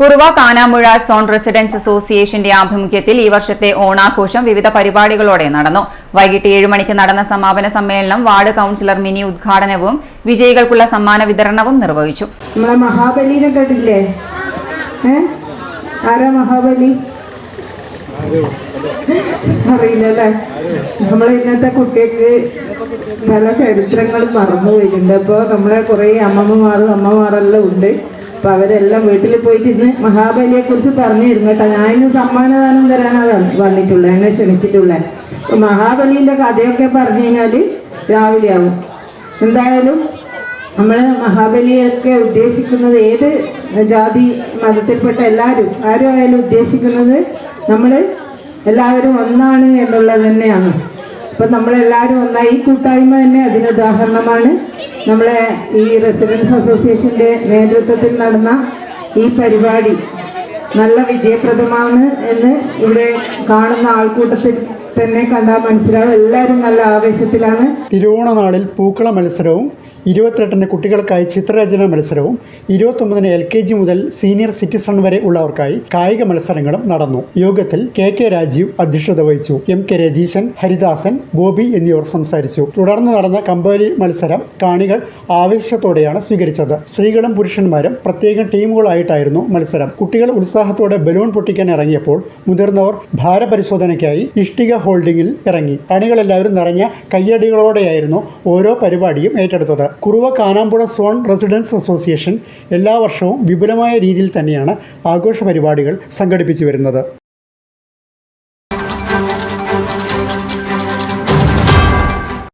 Kuruva Kanampuzha zone residence അസോസിയേഷന്റെ ആഭിമുഖ്യത്തിൽ ഈ വർഷത്തെ ഓണാഘോഷം വിവിധ പരിപാടികളോടെ നടന്നു. വൈകിട്ട് 7 മണിക്ക് നടന്ന സമാപന സമ്മേളനം വാർഡ് കൌൺസിലർ മിനി ഉദ്ഘാടനവും വിജയികൾക്കുള്ള സമ്മാന വിതരണവും നിർവഹിച്ചു. മഹാബലിനെ കണ്ടില്ലേ? ആരാ മഹാബലി? അറിയില്ലല്ലേ? നമ്മളെ ഇന്നത്തെ കുട്ടികൾക്ക് പല ചരിത്രങ്ങളും മറന്നു പോയിട്ടുണ്ട്. അപ്പോൾ നമ്മളെ കുറേ അമ്മമാരെല്ലാം ഉണ്ട്. അപ്പൊ അവരെല്ലാം വീട്ടിൽ പോയിട്ട് ഇന്ന് മഹാബലിയെ കുറിച്ച് പറഞ്ഞിരുന്നു കേട്ടോ. ഞാൻ ഇന്ന് സമ്മാനദാനം തരാനാണ് വന്നിട്ടുള്ളത്, എന്നെ ക്ഷണിച്ചിട്ടുള്ളത്. അപ്പൊ മഹാബലിന്റെ കഥയൊക്കെ പറഞ്ഞു കഴിഞ്ഞാല് രാവിലെ ആവും. എന്തായാലും നമ്മൾ മഹാബലിയൊക്കെ ഉദ്ദേശിക്കുന്നത് ഏത് ജാതി മതത്തിൽപ്പെട്ട ആരും ആയാലും ഉദ്ദേശിക്കുന്നത് നമ്മൾ എല്ലാവരും ഒന്നാണ് എന്നുള്ളത് തന്നെയാണ്. അപ്പം നമ്മളെല്ലാവരും ഒന്നായി. ഈ കൂട്ടായ്മ തന്നെ അതിന് ഉദാഹരണമാണ്. നമ്മളെ ഈ റെസിഡൻസ് അസോസിയേഷൻ്റെ നേതൃത്വത്തിൽ നടന്ന ഈ പരിപാടി നല്ല വിജയപ്രദമാണ് എന്ന് ഇവിടെ കാണുന്ന ആൾക്കൂട്ടത്തിൽ തന്നെ കണ്ടാൽ മനസ്സിലാവും. എല്ലാവരും നല്ല ആവേശത്തിലാണ്. തിരുവോണനാളിൽ പൂക്കള മത്സരവും 28-ന് കുട്ടികൾക്കായി ചിത്രരചന മത്സരവും 29-ന് LKG മുതൽ സീനിയർ സിറ്റിസൺ വരെ ഉള്ളവർക്കായി കായിക മത്സരങ്ങളും നടന്നു. യോഗത്തിൽ KK രാജീവ് അധ്യക്ഷത വഹിച്ചു. MK രതീശൻ, ഹരിദാസൻ, ബോബി എന്നിവർ സംസാരിച്ചു. തുടർന്ന് നടന്ന കമ്പവലി മത്സരം കാണികൾ ആവേശത്തോടെയാണ് സ്വീകരിച്ചത്. സ്ത്രീകളും പുരുഷന്മാരും പ്രത്യേക ടീമുകളായിട്ടായിരുന്നു മത്സരം. കുട്ടികൾ ഉത്സാഹത്തോടെ ബലൂൺ പൊട്ടിക്കാൻ ഇറങ്ങിയപ്പോൾ മുതിർന്നവർ ഭാരപരിശോധനയ്ക്കായി ഇഷ്ടിക ഹോൾഡിങ്ങിൽ ഇറങ്ങി. കാണികളെല്ലാവരും നിറഞ്ഞ കയ്യടികളോടെയായിരുന്നു ഓരോ പരിപാടിയും ഏറ്റെടുത്തത്. Kuruva Kanampuzha zone residence association എല്ലാ വർഷവും വിപുലമായ രീതിയിൽ തന്നെയാണ് ആഘോഷ പരിപാടികൾ സംഘടിപ്പിച്ചു വരുന്നത്.